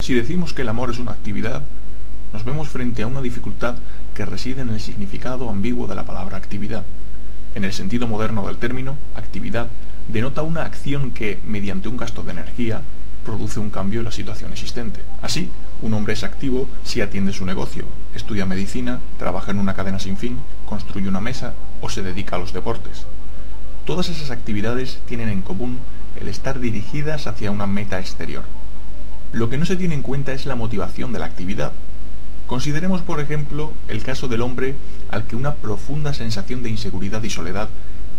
Si decimos que el amor es una actividad, nos vemos frente a una dificultad que reside en el significado ambiguo de la palabra actividad. En el sentido moderno del término, actividad denota una acción que, mediante un gasto de energía, produce un cambio en la situación existente. Así, un hombre es activo si atiende su negocio, estudia medicina, trabaja en una cadena sin fin, construye una mesa o se dedica a los deportes. Todas esas actividades tienen en común el estar dirigidas hacia una meta exterior. Lo que no se tiene en cuenta es la motivación de la actividad. Consideremos, por ejemplo, el caso del hombre al que una profunda sensación de inseguridad y soledad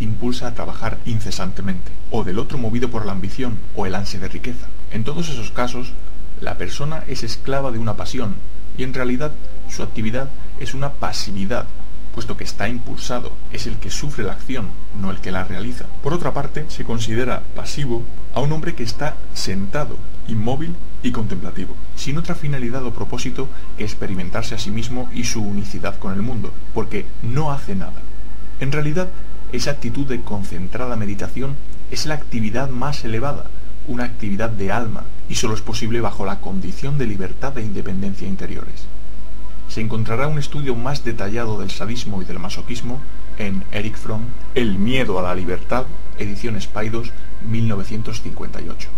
impulsa a trabajar incesantemente, o del otro movido por la ambición o el ansia de riqueza. En todos esos casos, la persona es esclava de una pasión, y en realidad su actividad es una pasividad, puesto que está impulsado, es el que sufre la acción, no el que la realiza. Por otra parte, se considera pasivo a un hombre que está sentado, inmóvil y contemplativo, sin otra finalidad o propósito que experimentarse a sí mismo y su unicidad con el mundo, porque no hace nada. En realidad, esa actitud de concentrada meditación es la actividad más elevada, una actividad de alma, y solo es posible bajo la condición de libertad e independencia interiores. Se encontrará un estudio más detallado del sadismo y del masoquismo en Erich Fromm, El miedo a la libertad, ediciones Paidós, 1958.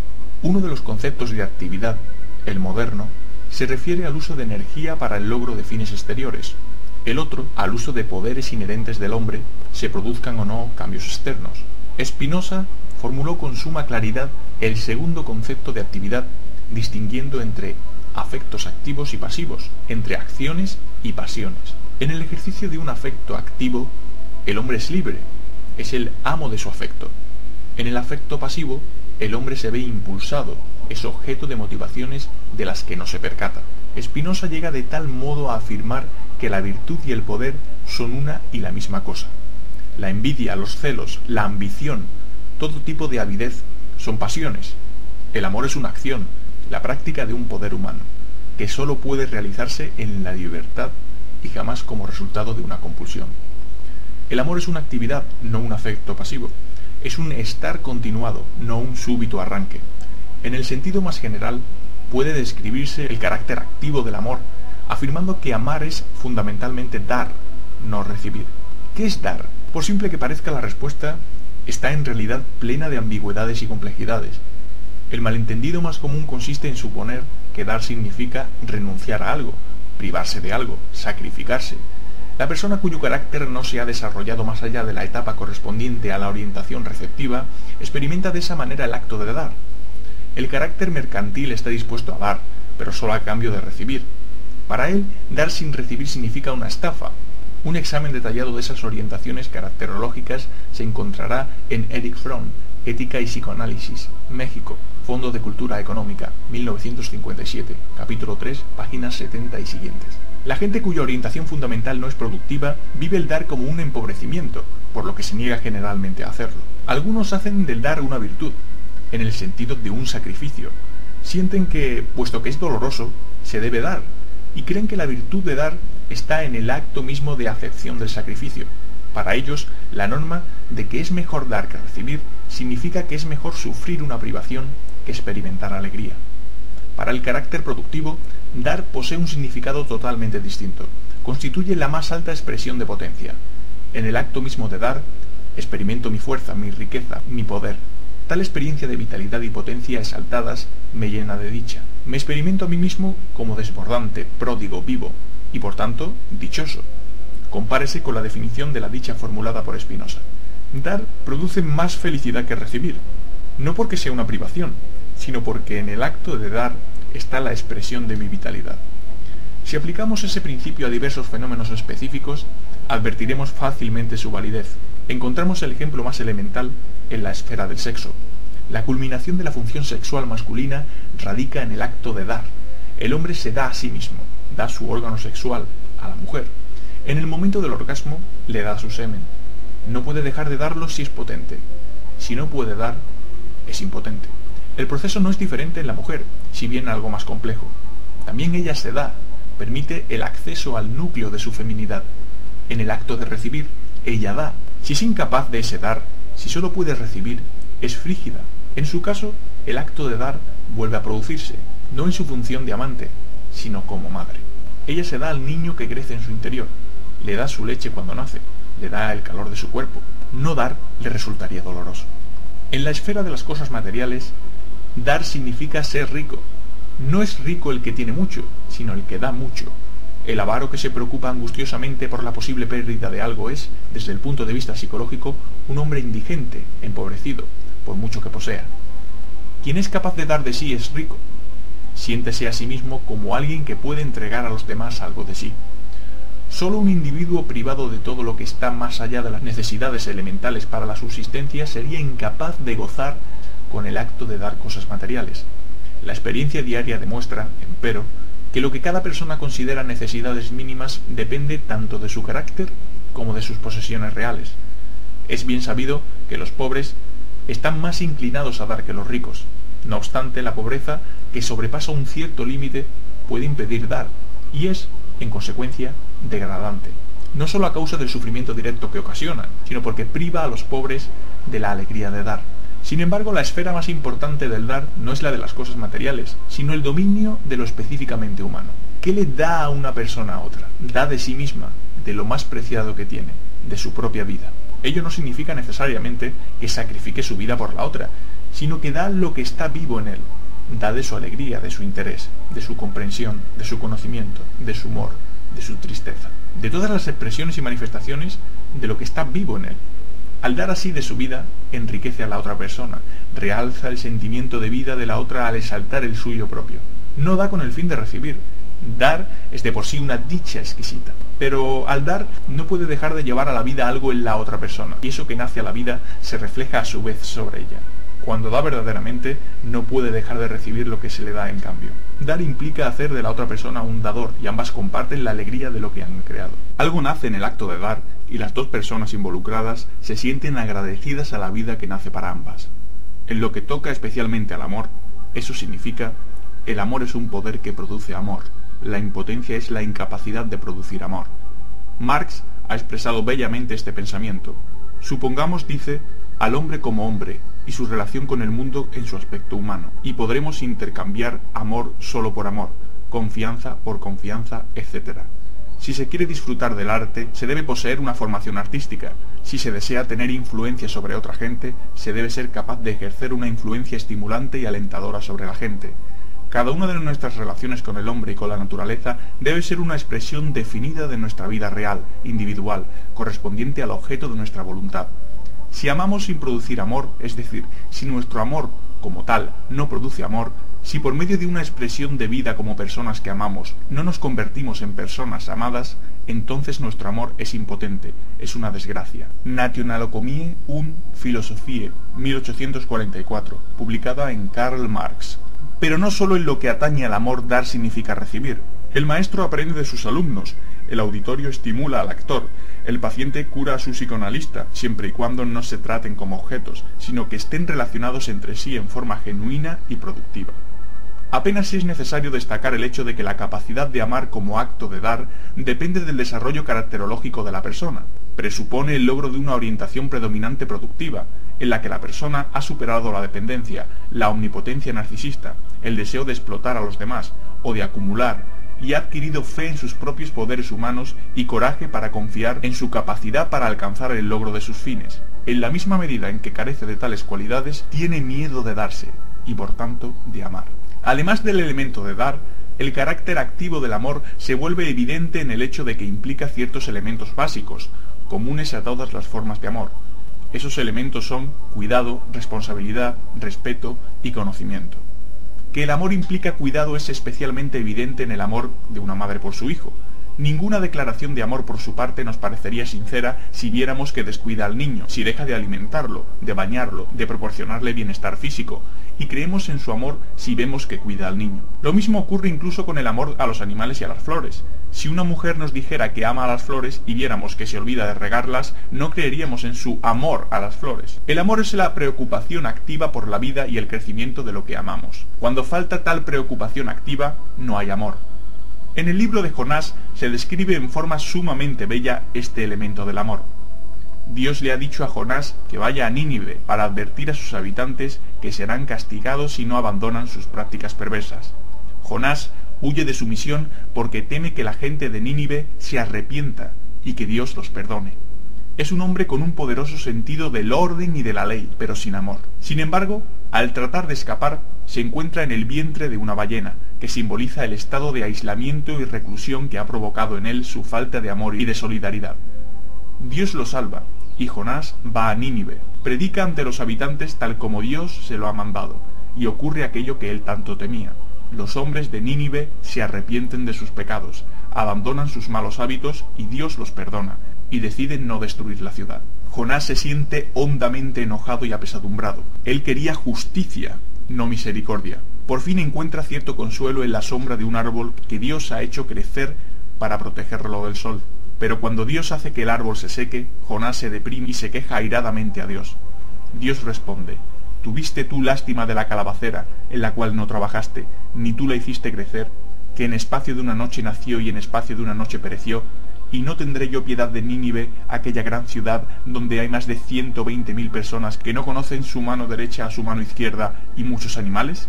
Uno de los conceptos de actividad, el moderno, se refiere al uso de energía para el logro de fines exteriores. El otro, al uso de poderes inherentes del hombre, se produzcan o no cambios externos. Spinoza formuló con suma claridad el segundo concepto de actividad, distinguiendo entre afectos activos y pasivos, entre acciones y pasiones. En el ejercicio de un afecto activo, el hombre es libre, es el amo de su afecto. En el afecto pasivo, el hombre se ve impulsado, es objeto de motivaciones de las que no se percata. Spinoza llega de tal modo a afirmar que la virtud y el poder son una y la misma cosa. La envidia, los celos, la ambición, todo tipo de avidez son pasiones. El amor es una acción, la práctica de un poder humano, que sólo puede realizarse en la libertad y jamás como resultado de una compulsión. El amor es una actividad, no un afecto pasivo. Es un estar continuado, no un súbito arranque. En el sentido más general, puede describirse el carácter activo del amor, afirmando que amar es fundamentalmente dar, no recibir. ¿Qué es dar? Por simple que parezca, la respuesta está en realidad plena de ambigüedades y complejidades. El malentendido más común consiste en suponer que dar significa renunciar a algo, privarse de algo, sacrificarse. La persona cuyo carácter no se ha desarrollado más allá de la etapa correspondiente a la orientación receptiva, experimenta de esa manera el acto de dar. El carácter mercantil está dispuesto a dar, pero solo a cambio de recibir. Para él, dar sin recibir significa una estafa. Un examen detallado de esas orientaciones caracterológicas se encontrará en Erich Fromm, Ética y Psicoanálisis, México, Fondo de Cultura Económica, 1957, capítulo 3, páginas 70 y siguientes. La gente cuya orientación fundamental no es productiva vive el dar como un empobrecimiento, por lo que se niega generalmente a hacerlo. Algunos hacen del dar una virtud, en el sentido de un sacrificio. Sienten que, puesto que es doloroso, se debe dar, y creen que la virtud de dar está en el acto mismo de acepción del sacrificio. Para ellos, la norma de que es mejor dar que recibir significa que es mejor sufrir una privación que experimentar alegría. Para el carácter productivo, dar posee un significado totalmente distinto. Constituye la más alta expresión de potencia. En el acto mismo de dar, experimento mi fuerza, mi riqueza, mi poder. Tal experiencia de vitalidad y potencia exaltadas me llena de dicha. Me experimento a mí mismo como desbordante, pródigo, vivo, y por tanto, dichoso. Compárese con la definición de la dicha formulada por Spinoza. Dar produce más felicidad que recibir, no porque sea una privación, sino porque en el acto de dar está la expresión de mi vitalidad. Si aplicamos ese principio a diversos fenómenos específicos, advertiremos fácilmente su validez. Encontramos el ejemplo más elemental en la esfera del sexo. La culminación de la función sexual masculina radica en el acto de dar. El hombre se da a sí mismo, da su órgano sexual a la mujer. En el momento del orgasmo le da su semen. No puede dejar de darlo si es potente. Si no puede dar, es impotente. El proceso no es diferente en la mujer, si bien algo más complejo. También ella se da, permite el acceso al núcleo de su feminidad. En el acto de recibir, ella da. Si es incapaz de ese dar, si solo puede recibir, es frígida. En su caso, el acto de dar vuelve a producirse, no en su función de amante, sino como madre. Ella se da al niño que crece en su interior, le da su leche cuando nace, le da el calor de su cuerpo. No dar le resultaría doloroso. En la esfera de las cosas materiales, dar significa ser rico. No es rico el que tiene mucho, sino el que da mucho. El avaro que se preocupa angustiosamente por la posible pérdida de algo es, desde el punto de vista psicológico, un hombre indigente, empobrecido, por mucho que posea. Quien es capaz de dar de sí es rico. Siéntese a sí mismo como alguien que puede entregar a los demás algo de sí. Solo un individuo privado de todo lo que está más allá de las necesidades elementales para la subsistencia sería incapaz de gozar con el acto de dar cosas materiales. La experiencia diaria demuestra, empero, que lo que cada persona considera necesidades mínimas depende tanto de su carácter como de sus posesiones reales. Es bien sabido que los pobres están más inclinados a dar que los ricos. No obstante, la pobreza, que sobrepasa un cierto límite, puede impedir dar, y es, en consecuencia, degradante. No solo a causa del sufrimiento directo que ocasiona, sino porque priva a los pobres de la alegría de dar. Sin embargo, la esfera más importante del dar no es la de las cosas materiales, sino el dominio de lo específicamente humano. ¿Qué le da a una persona a otra? Da de sí misma, de lo más preciado que tiene, de su propia vida. Ello no significa necesariamente que sacrifique su vida por la otra, sino que da lo que está vivo en él. Da de su alegría, de su interés, de su comprensión, de su conocimiento, de su humor, de su tristeza, de todas las expresiones y manifestaciones de lo que está vivo en él. Al dar así de su vida, enriquece a la otra persona, realza el sentimiento de vida de la otra al exaltar el suyo propio. No da con el fin de recibir. Dar es de por sí una dicha exquisita. Pero al dar no puede dejar de llevar a la vida algo en la otra persona, y eso que nace a la vida se refleja a su vez sobre ella. Cuando da verdaderamente, no puede dejar de recibir lo que se le da en cambio. Dar implica hacer de la otra persona un dador, y ambas comparten la alegría de lo que han creado. Algo nace en el acto de dar, y las dos personas involucradas se sienten agradecidas a la vida que nace para ambas. En lo que toca especialmente al amor, eso significa: el amor es un poder que produce amor. La impotencia es la incapacidad de producir amor. Marx ha expresado bellamente este pensamiento. Supongamos, dice, al hombre como hombre y su relación con el mundo en su aspecto humano, y podremos intercambiar amor solo por amor, confianza por confianza, etc. Si se quiere disfrutar del arte, se debe poseer una formación artística. Si se desea tener influencia sobre otra gente, se debe ser capaz de ejercer una influencia estimulante y alentadora sobre la gente. Cada una de nuestras relaciones con el hombre y con la naturaleza debe ser una expresión definida de nuestra vida real, individual, correspondiente al objeto de nuestra voluntad. Si amamos sin producir amor, es decir, si nuestro amor, como tal, no produce amor, si por medio de una expresión de vida como personas que amamos no nos convertimos en personas amadas, entonces nuestro amor es impotente, es una desgracia. Nationalökonomie und Philosophie, 1844, publicada en Karl Marx. Pero no solo en lo que atañe al amor dar significa recibir. El maestro aprende de sus alumnos, el auditorio estimula al actor, el paciente cura a su psicoanalista, siempre y cuando no se traten como objetos, sino que estén relacionados entre sí en forma genuina y productiva. Apenas es necesario destacar el hecho de que la capacidad de amar como acto de dar depende del desarrollo caracterológico de la persona. Presupone el logro de una orientación predominante productiva, en la que la persona ha superado la dependencia, la omnipotencia narcisista, el deseo de explotar a los demás o de acumular, y ha adquirido fe en sus propios poderes humanos y coraje para confiar en su capacidad para alcanzar el logro de sus fines. En la misma medida en que carece de tales cualidades, tiene miedo de darse, y por tanto de amar. Además del elemento de dar, el carácter activo del amor se vuelve evidente en el hecho de que implica ciertos elementos básicos, comunes a todas las formas de amor. Esos elementos son cuidado, responsabilidad, respeto y conocimiento. Que el amor implica cuidado es especialmente evidente en el amor de una madre por su hijo. Ninguna declaración de amor por su parte nos parecería sincera si viéramos que descuida al niño, si deja de alimentarlo, de bañarlo, de proporcionarle bienestar físico, y creemos en su amor si vemos que cuida al niño. Lo mismo ocurre incluso con el amor a los animales y a las flores. Si una mujer nos dijera que ama a las flores y viéramos que se olvida de regarlas, no creeríamos en su amor a las flores. El amor es la preocupación activa por la vida y el crecimiento de lo que amamos. Cuando falta tal preocupación activa, no hay amor. En el libro de Jonás se describe en forma sumamente bella este elemento del amor. Dios le ha dicho a Jonás que vaya a Nínive para advertir a sus habitantes que serán castigados si no abandonan sus prácticas perversas. Jonás huye de su misión porque teme que la gente de Nínive se arrepienta y que Dios los perdone. Es un hombre con un poderoso sentido del orden y de la ley, pero sin amor. Sin embargo, al tratar de escapar, se encuentra en el vientre de una ballena, que simboliza el estado de aislamiento y reclusión que ha provocado en él su falta de amor y de solidaridad. Dios lo salva, y Jonás va a Nínive, predica ante los habitantes tal como Dios se lo ha mandado, y ocurre aquello que él tanto temía. Los hombres de Nínive se arrepienten de sus pecados, abandonan sus malos hábitos y Dios los perdona, y deciden no destruir la ciudad. Jonás se siente hondamente enojado y apesadumbrado. Él quería justicia, no misericordia. Por fin encuentra cierto consuelo en la sombra de un árbol que Dios ha hecho crecer para protegerlo del sol. Pero cuando Dios hace que el árbol se seque, Jonás se deprime y se queja airadamente a Dios. Dios responde: ¿Tuviste tú lástima de la calabacera, en la cual no trabajaste, ni tú la hiciste crecer, que en espacio de una noche nació y en espacio de una noche pereció? ¿Y no tendré yo piedad de Nínive, aquella gran ciudad donde hay más de 120.000 personas que no conocen su mano derecha a su mano izquierda y muchos animales?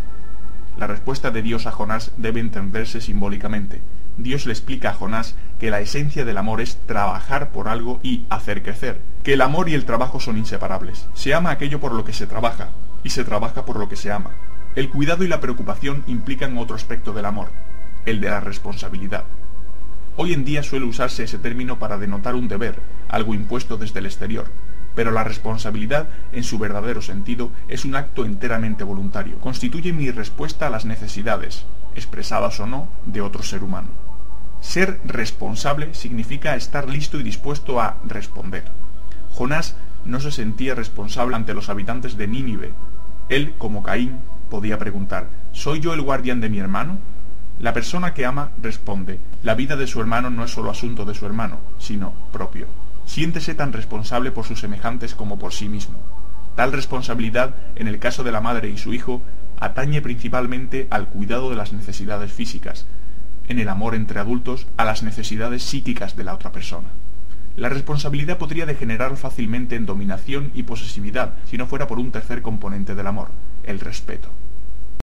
La respuesta de Dios a Jonás debe entenderse simbólicamente. Dios le explica a Jonás que la esencia del amor es trabajar por algo y hacer crecer, que el amor y el trabajo son inseparables. Se ama aquello por lo que se trabaja, y se trabaja por lo que se ama. El cuidado y la preocupación implican otro aspecto del amor, el de la responsabilidad. Hoy en día suele usarse ese término para denotar un deber, algo impuesto desde el exterior, pero la responsabilidad, en su verdadero sentido, es un acto enteramente voluntario. Constituye mi respuesta a las necesidades, expresadas o no, de otro ser humano. Ser responsable significa estar listo y dispuesto a responder. Jonás no se sentía responsable ante los habitantes de Nínive. Él, como Caín, podía preguntar: ¿soy yo el guardián de mi hermano? La persona que ama responde: la vida de su hermano no es solo asunto de su hermano, sino propio. Siéntese tan responsable por sus semejantes como por sí mismo. Tal responsabilidad, en el caso de la madre y su hijo, atañe principalmente al cuidado de las necesidades físicas, en el amor entre adultos a las necesidades psíquicas de la otra persona. La responsabilidad podría degenerar fácilmente en dominación y posesividad si no fuera por un tercer componente del amor, el respeto.